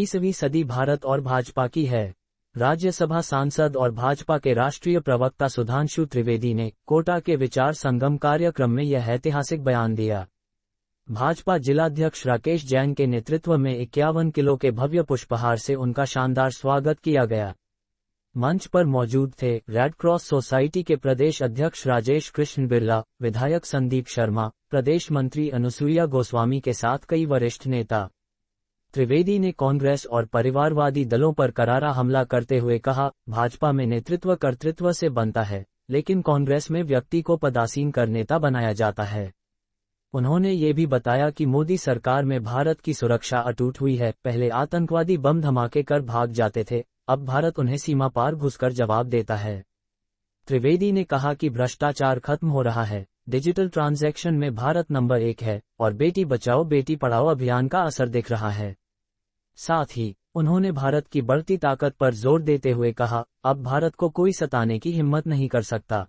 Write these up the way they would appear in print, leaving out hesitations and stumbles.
21वीं सदी भारत और भाजपा की है। राज्यसभा सांसद और भाजपा के राष्ट्रीय प्रवक्ता सुधांशु त्रिवेदी ने कोटा के विचार संगम कार्यक्रम में यह ऐतिहासिक बयान दिया। भाजपा जिलाध्यक्ष राकेश जैन के नेतृत्व में 51 किलो के भव्य पुष्पहार से उनका शानदार स्वागत किया गया। मंच पर मौजूद थे रेड क्रॉस सोसाइटी के प्रदेश अध्यक्ष राजेश कृष्ण बिरला, विधायक संदीप शर्मा, प्रदेश मंत्री अनुसुईया गोस्वामी के साथ कई वरिष्ठ नेता। त्रिवेदी ने कांग्रेस और परिवारवादी दलों पर करारा हमला करते हुए कहा, भाजपा में नेतृत्व कर्तृत्व से बनता है, लेकिन कांग्रेस में व्यक्ति को पदासीन कर नेता बनाया जाता है। उन्होंने ये भी बताया कि मोदी सरकार में भारत की सुरक्षा अटूट हुई है। पहले आतंकवादी बम धमाके कर भाग जाते थे, अब भारत उन्हें सीमा पार घुसकर जवाब देता है। त्रिवेदी ने कहा कि भ्रष्टाचार खत्म हो रहा है, डिजिटल ट्रांजैक्शन में भारत नंबर 1 है और बेटी बचाओ बेटी पढ़ाओ अभियान का असर दिख रहा है। साथ ही उन्होंने भारत की बढ़ती ताकत पर जोर देते हुए कहा, अब भारत को कोई सताने की हिम्मत नहीं कर सकता।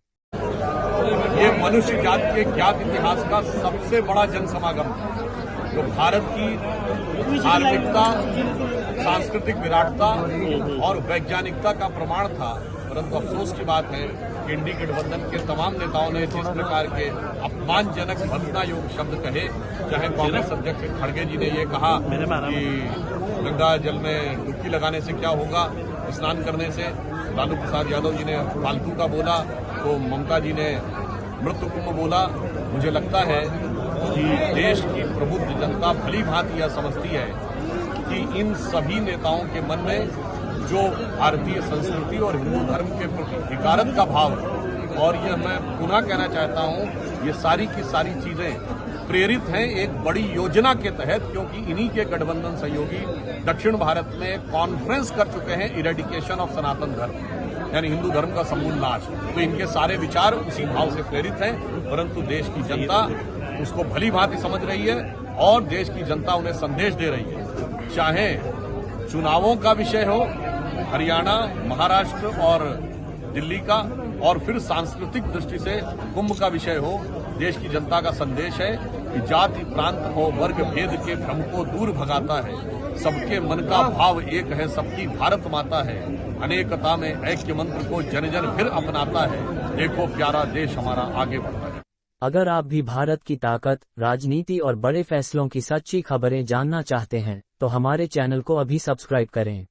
ये मनुष्य जाति के ज्ञात इतिहास का सबसे बड़ा जन समागम था, जो भारत की धार्मिकता, सांस्कृतिक विराटता और वैज्ञानिकता का प्रमाण था। परंतु अफसोस की बात है कि इंडी गठबंधन के तमाम नेताओं ने जिस प्रकार के अपमानजनक भर्त्सना योग शब्द कहे, चाहे कांग्रेस अध्यक्ष खड़गे जी ने ये कहा कि गंगा जल में डुबकी लगाने से क्या होगा, स्नान करने से, लालू प्रसाद यादव जी ने फालतू का बोला, तो ममता जी ने मृत्यु कुंभ बोला। मुझे लगता है कि देश की प्रबुद्ध जनता भली भांति यह समझती है कि इन सभी नेताओं के मन में जो भारतीय संस्कृति और हिंदू धर्म के प्रति धिक्कारत का भाव है, और यह मैं पुनः कहना चाहता हूं, ये सारी की सारी चीजें प्रेरित हैं एक बड़ी योजना के तहत, क्योंकि इन्हीं के गठबंधन सहयोगी दक्षिण भारत में कॉन्फ्रेंस कर चुके हैं इरेडिकेशन ऑफ सनातन धर्म, यानी हिंदू धर्म का समूल नाश। तो इनके सारे विचार उसी भाव से प्रेरित हैं, परंतु देश की जनता उसको भली भांति समझ रही है और देश की जनता उन्हें संदेश दे रही है। चाहे चुनावों का विषय हो, हरियाणा, महाराष्ट्र और दिल्ली का, और फिर सांस्कृतिक दृष्टि से कुंभ का विषय हो, देश की जनता का संदेश है कि जाति, प्रांत और वर्ग भेद के भ्रम को दूर भगाता है, सबके मन का भाव एक है, सबकी भारत माता है, अनेकता में ऐक्य मंत्र को जन जन फिर अपनाता है, देखो प्यारा देश हमारा आगे बढ़ता है। अगर आप भी भारत की ताकत, राजनीति और बड़े फैसलों की सच्ची खबरें जानना चाहते हैं तो हमारे चैनल को अभी सब्सक्राइब करें।